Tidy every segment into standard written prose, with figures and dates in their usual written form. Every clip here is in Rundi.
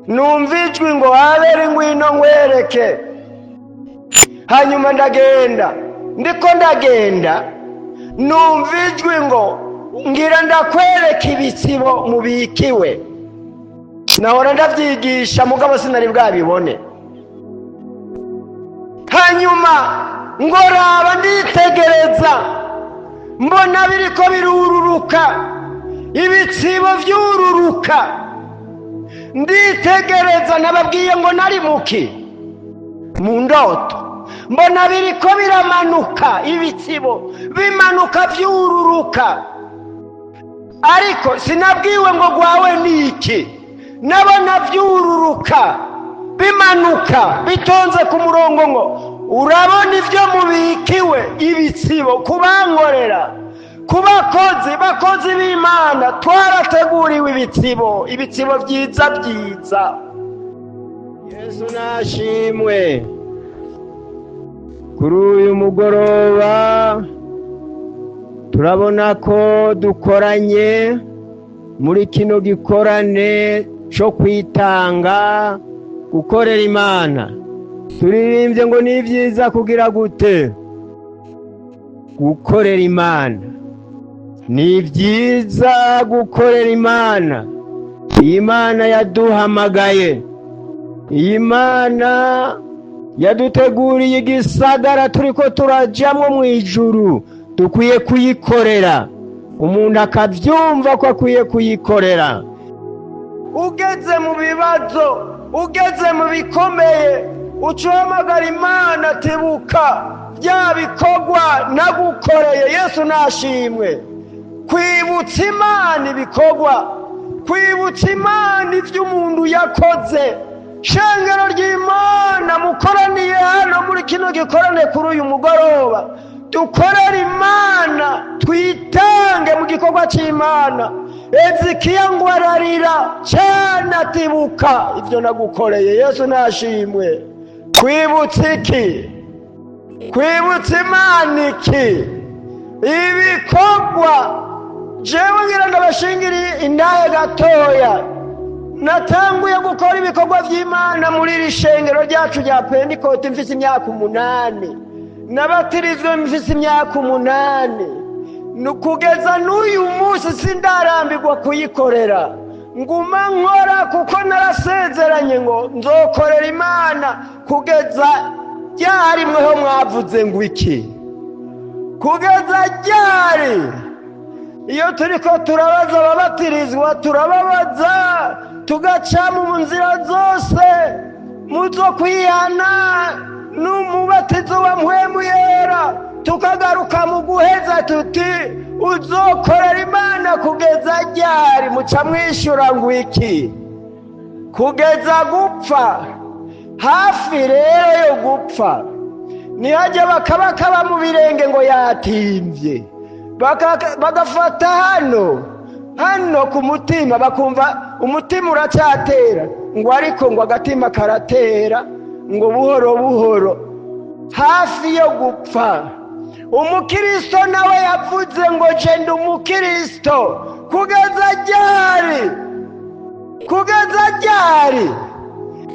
numva ijwi ngo Abeli ngwino nkwereke. Hanyuma ndagenda, ndiko ndagenda numva ijwi ngo ngira ndakwereka ibitsibo mubikiwe. Nahora ndavyigisha mugabo sinari bwabibone. Hanyuma ngoraba nditegereza mbona biriko birururuka, ibitsibo vyururuka. Nditegereza nababwiye ngo nari muki mu ndoto, mbona biriko biramanuka, ibitsibo bimanuka vyururuka. Ariko sinabwiwe ngo gwawe niki, nabona vyururuka bimanuka bitonze ku murongo ngo urabona ivyo mubikiwe ibitsibo kubankorera, bakozi b'Imana twarateguriwe ibitsibo vyiza vyiza. Yesu nashimwe. Kuri uyu mugoroba turabona ko dukoranye muri kino gikorane cyo kwitanga gukorera Imana. Turirimbye ngo ni vyiza kugira gute? Gukorera Imana. Ni vyiza gukorera Imana. Imana yaduhamagaye, Imana yaduteguriye igisagara turiko turajamwo mu ijuru. Dukwiye kuyikorera, umuntu akavyumva ko akwiye kuyikorera. Ugeze mu bibazo, ugeze mu bikomeye, ucuhamagara Imana, tebuka bya bikorwa nagukoreye. Yesu nashimwe. Kwibutsa Imana ibikorwa, kwibutsa Imana ivyo umuntu yakoze. Shengero ry'Imana mukoraniye hano muri kino gikorane kuri uyu mugoroba, dukorera Imana, twitange mu gikorwa c'Imana. Ezekiya ngo ararira cyane atibuka ivyo nagukoreye. Yesu nashimwe. Kwibutsa iki? Kwibutsa Imana iki? Ibikorwa. Jewe ngira ndabashingiriye indahe gatoya. Natanguye gukora ibikorwa vy'Imana muri iri shengero ryacu rya Pentecote mfise imyaka 8. Nabatirizwe mfise imyaka 8. Nukugeza n'uyu munsi sindarambirwa kuyikorera. Nguma nkora kuko narasezeranye ngo nzokorera Imana kugeza ryari. Mweho mwavuze ngo iki? Kugeza ryari? Iyo turiko turabaza ababatirizwa turababaza, tugaca mu nzira zose muzo kwihana n'umubatizo wa Mpwemu Yera, tukagaruka mu guheza tuti uzokorera Imana kugeza ryari? Muca mwishura ngo iki? Kugeza gupfa. Hafi rero yo gupfa nihaje bakaba mu birenge ngo yatimvye, bagafata hano ku mutima, bakumva umutima uracyatera, ngo ariko ngo agatima karatera, ngo buhoro buhoro. Hafi yo gupfa. Umukristo nawe yavuze ngo je ndi umukristo. Kugeza ryari? Kugeza ryari?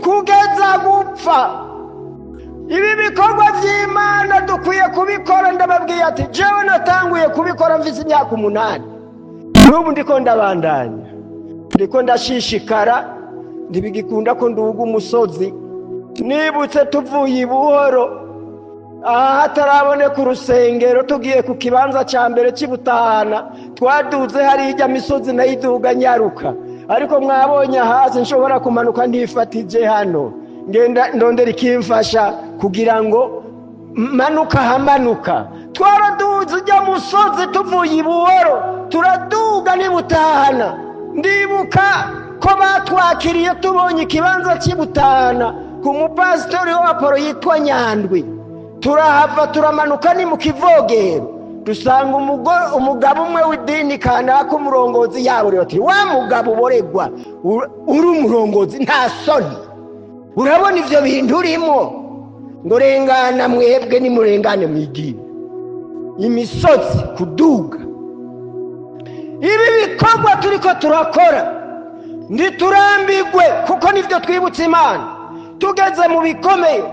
Kugeza gupfa. Ibi bikorwa vy'Imana dukwiye kubikora. Ndababwiye ati jewe natanguye kubikora mfise imyaka 8. N'ubu ndiko ndabandanya, ndiko ndashishikara. Ntibigikunda ko nduga umusozi. Nibutse tuvuye Buhoro, hataraboneka urusengero, tugiye ku kibanza ca mbere c'Ibutahana, twaduze hari ijya misozi nayiduga nyaruka. Ariko mwabonye hasi nshobora kumanuka ndifatije hano, ngenda ndondera ikimfasha kugira ngo manuka hamanuka. Twaraduze ijya musozi tuvuye Buhoro, turaduga n'Ibutahana. Ndibuka ko batwakiriye tubonye ikibanza c'Ibutahana ku mupasitori wa Apolo yitwa Nyandwi. Turahava turamanuka ni mu Kivogero, dusanga umugabo umwe w'idini kanaka umurongozi yabo. Ati wa mugabo uboregwa uri umurongozi nta soni, urabona ivyo bintu urimo? Ngo rengana mwebwe ni murengane mwidini. Imisozi kuduga. Ibi bikorwa turiko turakora nditurambigwe kuko nivyo twibutse Imana tugeze mu bikomeye.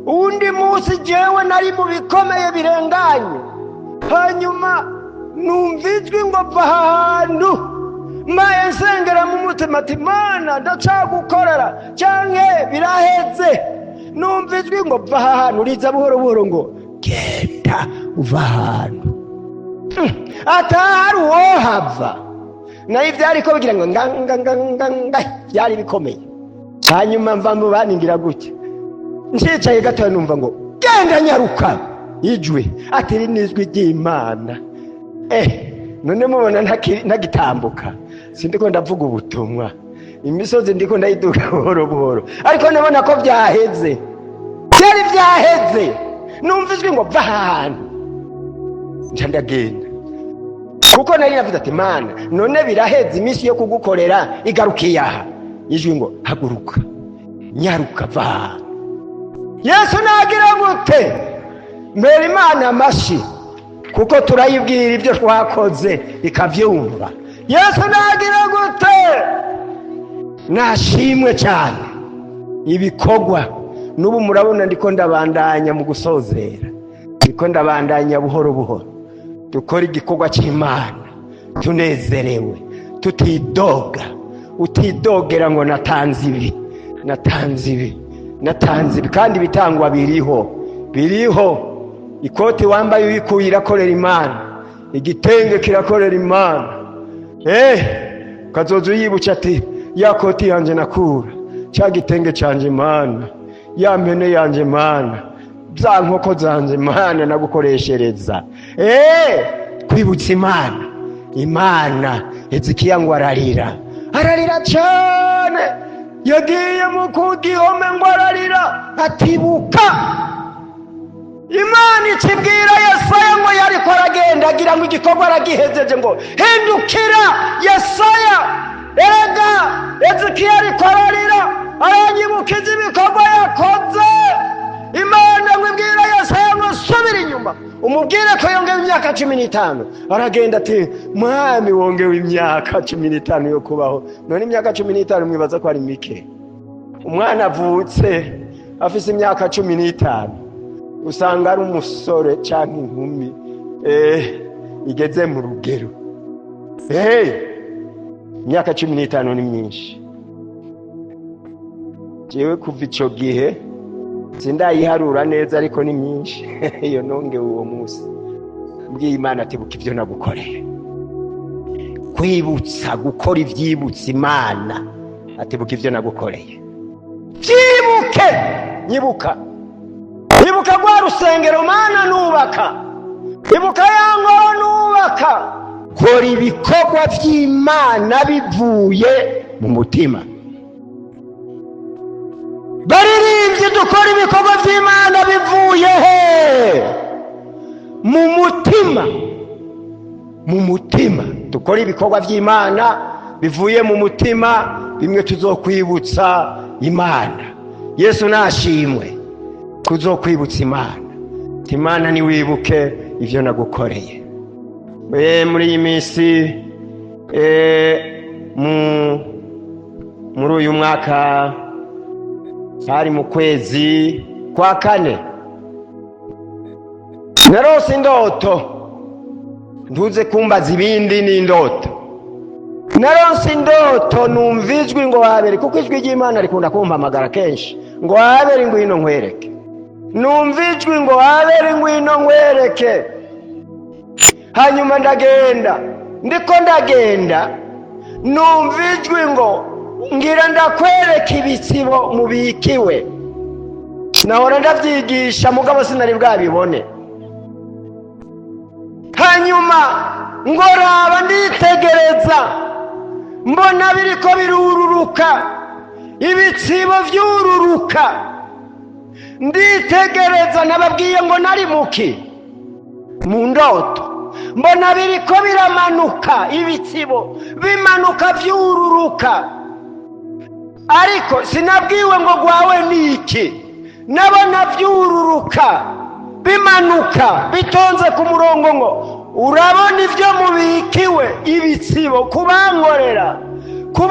Uwundi munsi jewe nari mu bikomeye birenganye, hanyuma numva ijwi ngo va ahantu, maye nsengera mu mutima ati Mana ndacagukorera canke biraheze. Numva ijwi ngo va ahantu, riza buhoro buhoro ngo genda uva ahantu. Atari wohava nayo vyariko bigira ngo nga byari bikomeye. Hanyuma mva mu baningira gutya, ncicaye gato numva ngo genda nyaruka. Ijwi ati rinizwi ry'Imana. None mubona ntagitambuka, sindiko ndavuga ubutumwa, imisozi ndiko ndayiduka buhoro buhoro, ariko nabona ko byaheze, byari byaheze. Numva ijwi ngo va ahantu, nca ndagenda kuko nari navuze ati Mana none biraheze, iminsi yo kugukorera igarukiye aha. Ijwi ngo haguruka, nyaruka, va. Yesu nagira gute? Mbere Imana amashi kuko turayibwira ibyo twakoze ikavyumva. Yesu nagira gute? Nashimwe cyane ibikorwa. Nubu murabona ndiko ndabandanya mu gusozera, ndiko ndabandanya buhoro buhoro dukora igikorwa cy'Imana tunezerewe, tutidoga. Utidogera ngo natanze ibi kandi bitangwa biriho. Ikoti wambaye uyikuye irakorera Imana, igitenge kirakorera Imana. Kazoza uyibuca ati ya koti yanje nakura, cya gitenge canje Mana, ya mpene yanje Mana, za nkoko zanje Mana nagukoreshereza. Kwibutsa Imana. Hezekiya ngo ararira cyane, yagiye mu kugihome ngo ararira atibuka. Imana ikibwira Yesaya ngo yariko aragenda agira ngo igikorwa aragihejeje, ngo hindukira Yesaya, erega Hezekiya ariko ararira aranyibukiza ibikorwa yakoze. Imana ngo ibwira Yesaya ngo subira inyuma umubwire ko yongewe imyaka 15. Aragenda ati Mwami wongewe imyaka 15 yo kubaho. None imyaka 15 mwibaza ko ari mike? Umwana avutse afise imyaka 15 usanga ari umusore cyangwa inkumi igeze mu rugero. Imyaka 15 ni myinshi. Jewe kuva ico gihe sindayiharura neza, ariko ni myinshi. Iyo nonge uwo munsi mbwiye Imana ati buka ivyo nagukoreye. Kwibutsa gukora ivyibutsa Imana ati buka ivyo nagukoreye. Vyibuke, nyibuka rwa rusengero Mana nubaka, ibuka ya ngoro nubaka. Kora ibikorwa vy'Imana bivuye mu mutima. Baririmbye dukora ibikorwa vy'Imana bivuye mu mutima. Dukora ibikorwa vy'Imana bivuye mu mutima, bimwe tuzokwibutsa Imana. Yesu nashimwe kuzokwibutsa Imana niwibuke ivyo nagukoreye. Muri iyi minsi muri uyu mwaka hari mu kwezi kwa 4 narose indoto, ntuze kumbaza ibindi n'indoto. Narose indoto numva ijwi ngo Abeli, kuko ijwi ry'Imana rikunda kumpamagara kenshi, ngo Abeli ngwino nkwereke. Numva ijwi ngo Abeli ngwino nkwereke. Hanyuma ndagenda, numva ijwi ngo ngira ndakwereka ibitsibo mubikiwe. Nahora ndavyigisha mugabo sinari bwabibone. Hanyuma ngoraba nditegereza, mbona biriko birururuka, ibitsibo vyururuka. Nditegereza, nababwiye ngo nari muki mu ndoto, mbona biriko biramanuka, ibitsibo bimanuka vyururuka. Ariko sinabwiwe ngo gwawe niki, nabona vyururuka bimanuka bitonze ku murongo, ngo urabona ivyo mubikiwe ibitsibo kubankorera, ku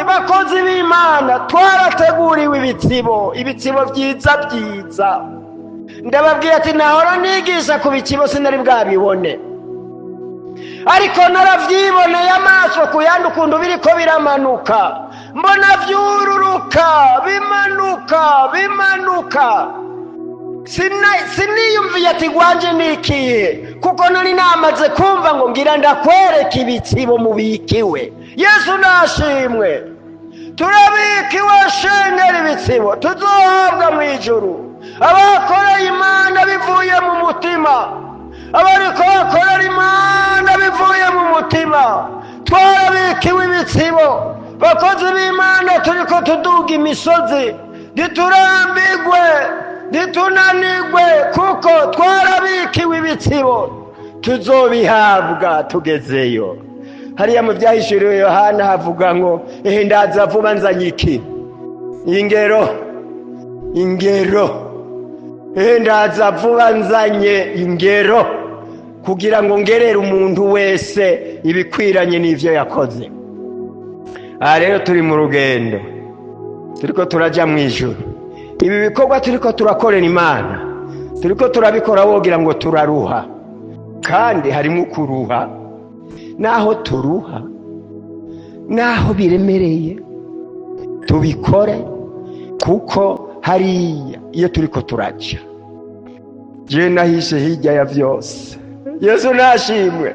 bakozi b'Imana twarateguriwe ibitsibo byiza. Ndababwira ati nahora nigisha ku bitsibo sinari bwabibone, ariko naravyiboneye amaso ku yandi ukuntu biriko biramanuka, mbona vyururuka bimanuka. Siniyumviye ati gwanje nikiye, kuko nari namaze kumva ngo ngira ndakwereka ibitsibo mubikiwe. Yesu nashimwe, turabikiwe shengera ibitsibo tuzohabwa mw'ijuru. Abakoreye Imana bivuye mu mutima, abariko bakorera Imana bivuye mu mutima, twarabikiwe ibitsibo. Bakozi b'Imana turiko tuduga imisozi, ntiturambigwe ntitunanigwe, kuko twarabikiwe ibitsibo tuzobihabwa tugezeyo. Hariya mu Vyahishuriwe Yohana havuga ngo ndaza vuba nzanye iki? Ingero. Ndaza vuba nzanye ingero, kugira ngo ngerere umuntu wese ibikwiranye n'ivyo yakoze. Aha rero turi mu rugendo, turiko turaja mw'ijuru. Ibi bikorwa turiko turakorera Imana, turiko turabikora wogira ngo turaruha, kandi harimo kuruha. Naho turuha, naho biremereye, tubikore, kuko hariya iyo turiko turaja, je nahishe hirya ya vyose. Yesu nashimwe.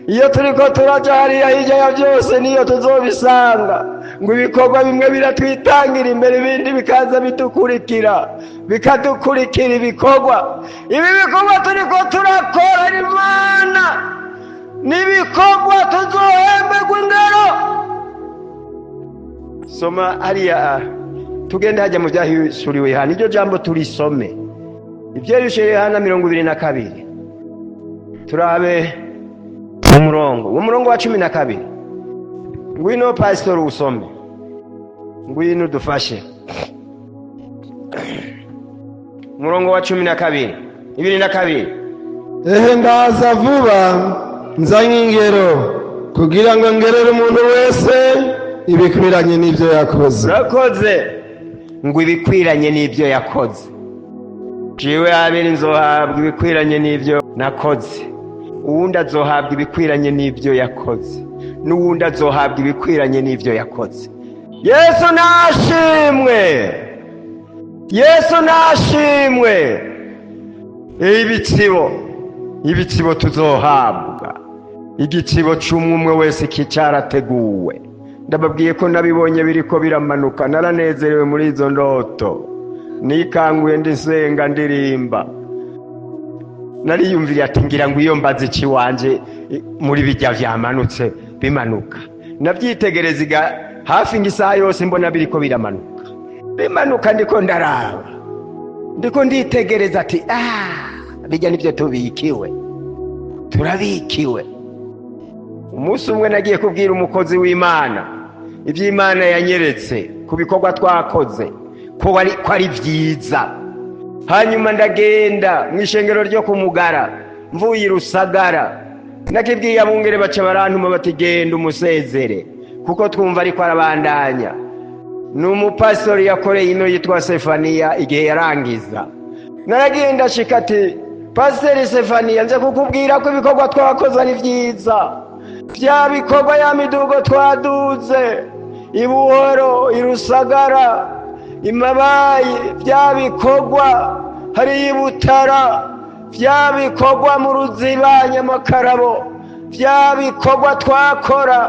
Iyo turiko turaja hariya hirya ya vyose niyo tuzobisanga, ngo ibikorwa bimwe biratwitangira imbere, ibindi bikaza bikadukurikira ibikorwa. Ibi bikorwa turiko turakorera Imana n'ibikorwa tuzohemberwa ingero. Soma hariya, tugende hajya mu Vyahishuriwe Yohana, iryo jambo turisome. Ivyahishuriwe Yohana 22, turabe umurongo wa 12. Ngwino pastor usome, ngwino dufashe. Umurongo wa 12, 22. Ndaza vuba nzanye ingero, kugira ngo ngerere umuntu wese ibikwiranye n'ivyo yakoze. Urakoze, ngo ibikwiranye n'ivyo yakoze. Jewe Abeli nzohabwa ibikwiranye n'ivyo nakoze, uwundi azohabwa ibikwiranye n'ivyo yakoze, n'uwundi azohabwa ibikwiranye n'ivyo yakoze. Yesu nashimwe. Ibitsibo tuzohabwa, igitsibo c'umwe wese kicarateguwe. Ndababwiye ko nabibonye biriko biramanuka, naranezerewe muri izo ndoto, nikanguye ndisenga ndirimba. Nariyumvira ati ngira ngo iyo mbaze iki wanje muri bijya vyamanutse bimanuka. Navyitegereza hafi ngisaha yose, mbona biriko bimanuka, ndiko ndaraba, ndiko nditegereza ati bijya nivyo turabikiwe. Umunsi umwe nagiye kubwira umukozi w'Imana ivy'Imana yanyeretse ku bikorwa twakoze, ko ari vyiza. Hanyuma ndagenda mw'ishengero ryo kumugara, mvuye i Rusagara, nakibwiye abungere baca barantuma bati genda umusezere, kuko twumva ariko arabandanya. N'umupastori yakoreye ino yitwa Sefaniya, igihe yarangiza naragiye ndashika ati, Pastor Sefaniya, nje kukubwira ko ibikorwa twakoze ari vyiza. Vya bikorwa ya midugo twaduze i Buhoro, i Rusagara, i Mabayi, vya bikorwa hari i Butara, vya bikorwa mu Ruziba, Nyamakarabo, vya bikorwa twakora,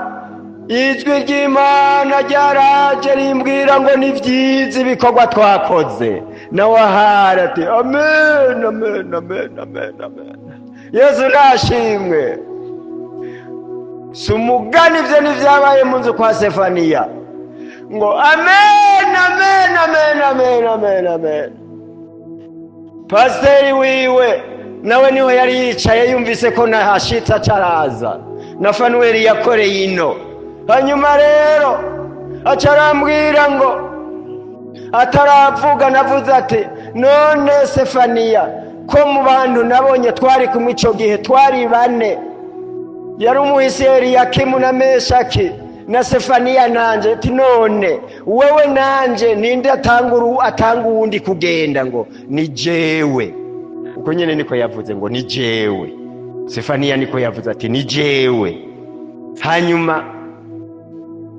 ijwi ry'Imana ryaraje rimbwira ngo ni vyiza ibikorwa twakoze. Nawe ahari ati amen. Yesu nashimwe. Si umugani ivyo nivyabaye mu nzu kwa Sefaniya, ngo amen. Pasiteri wiwe nawe niho yari yicaye, yumvise ko nahashitse acaraza, na Fanueli yakoreye ino. Hanyuma rero acarambwira ngo ataravuga, navuze ati none Sefaniya, ko mu bantu nabonye twari kumwe ico gihe twari bane, yari umuhisi Eliyakimu na Meshaki na Sefaniya nanje ati none wewe nanje ninde atanga uwundi kugenda? Ngo ni jewe. Uko nyene niko yavuze ngo ni jewe. Sefaniya niko yavuze ati ni jewe. Hanyuma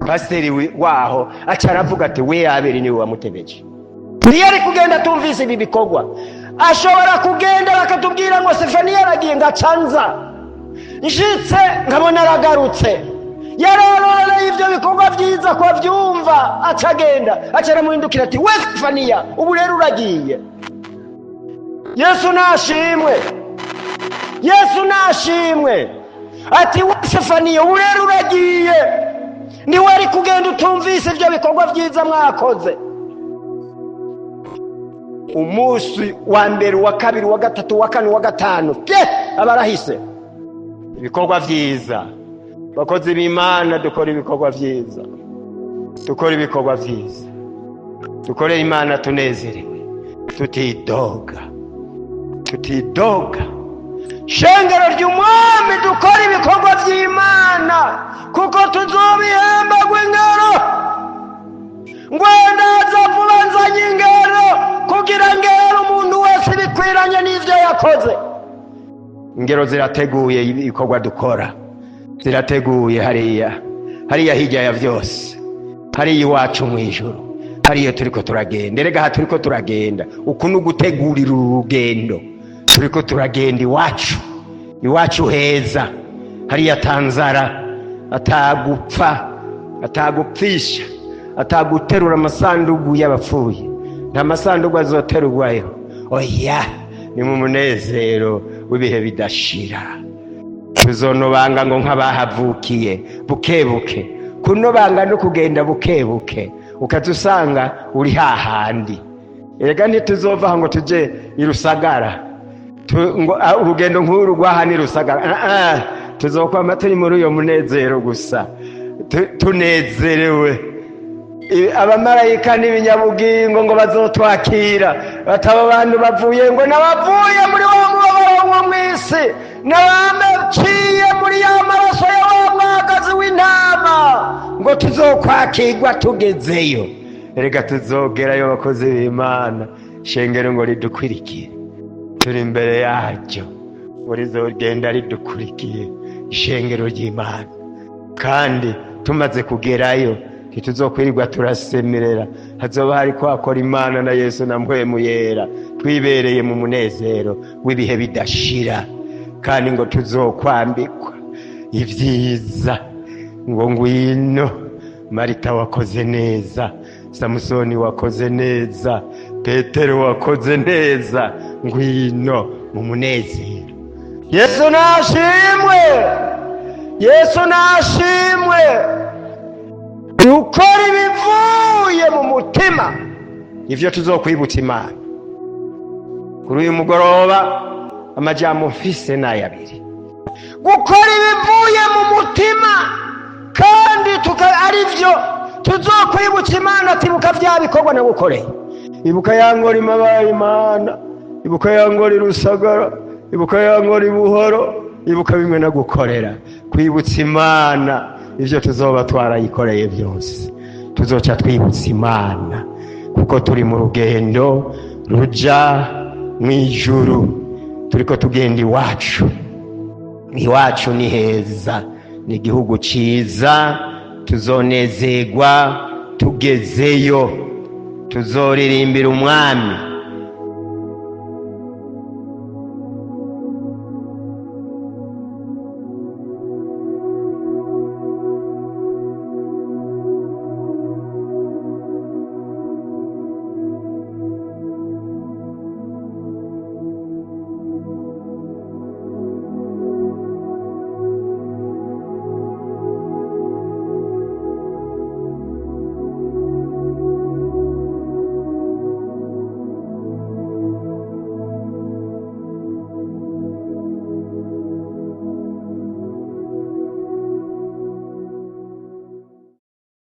pasiteri waho acaravuga ati we Abeli niwe wamutebeje. Ntiyari kugenda tumvise ibi bikorwa. Ashobora kugenda bakatubwira ngo Sefaniya aragiye ngacanza nshitse nkabona aragarutse, yarororeye ivyo bikorwa vyiza ko vyumva, acagenda acaramuhindukira ati we Sefaniya ubu rero uragiye. Yesu nashimwe, Yesu nashimwe ati we Sefaniya ubu rero uragiye, ntiwari kugenda utumvise ivyo bikorwa vyiza mwakoze. Umunsi wa mbere, wa kabiri, wa gatatu, wa kane, wa gatanu abarahise ibikorwa vyiza. Bakozi b'Imana dukora ibikorwa vyiza, dukora ibikorwa vyiza, dukorera Imana tunezerewe, tutidoga, tutidoga. Shengero ry'umwami dukora ibikorwa vy'Imana kuko tuzobihemba gw'ingero. Ngwendaza vuba nzanye ingero kugira ngero umuntu wese bikwiranye n'ivyo yakoze. Ingero zirateguye, ibikorwa dukora zirateguye hariya hirya ya vyose, hariya iwacu mw'ijuru, hariya turiko turagenda. Erega aha turiko turagenda uku n'ugutegurira urugendo. Turiko turagenda iwacu heza, hariya Tanzara, atagupfa, atagupfisha, ataguterura amasandugu y'abapfuye. Nta masandugu azoterurwayo. Oya, ni mu munezero w'ibihe bidashira. Tuzonobanga ngo nk'abahavukiye bukebuke. Kunobanga no kugenda bukebuke ukazusanga uri hahandi. Erega ntituzova ngo tuje i Rusagara ngo urugendo nk'uru rwahani Rusagara. Tuzokwama turi muri uyo munezero gusa, tunezerewe. Abamarayika n'ibinyabugingo ngo bazotwakira, bataba abantu bavuye ngo nabavuye muri wa mubabaro wo mw'isi, n'abaciye muri ya maraso ya wa mwagazi w'intama, ngo tuzokwakirwa tugezeyo. Erega tuzogerayo bakozi b'Imana. Shengero ngo ridukwirikiye, turi imbere yaryo ngo rizogenda ridukurikiye, ishengero ry'Imana. Kandi tumaze kugerayo ntituzokwirirwa turasemerera, hazoba hariko hakora Imana na Yesu na mpwemu yera, twibereye mu munezero w'ibihe bidashira. Kandi ngo tuzokwambikwa ivyiza. Ngo ngwino Marita wakoze neza, Samusoni wakoze neza, Petero wakoze neza, ngwino mu munezero. Yesu nashimwe, Yesu nashimwe. Dukora ibivuye mu mutima, ivyo tuzokwibutsa Imana. Kuri uyu mugoroba amajambo mfise n'ayabiri: gukora ibivuye mu mutima, kandi arivyo tuzokwibutsa Imana. Tibuka vya bikorwa nagukoreye. Ibuka yangora imabaye Imana, ibuka yangora Rusagara, ibuka yangora Buhoro, ibuka bimwe nagukorera. Kwibutsa Imana ivyo tuzoba twarayikoreye byose, tuzoca twibutsa Imana kuko turi mu rugendo ruja mw'ijuru. Turiko tugenda iwacu ni heza, ni igihugu ciza. Tuzonezerwa tugezeyo, tuzoririmbira umwami.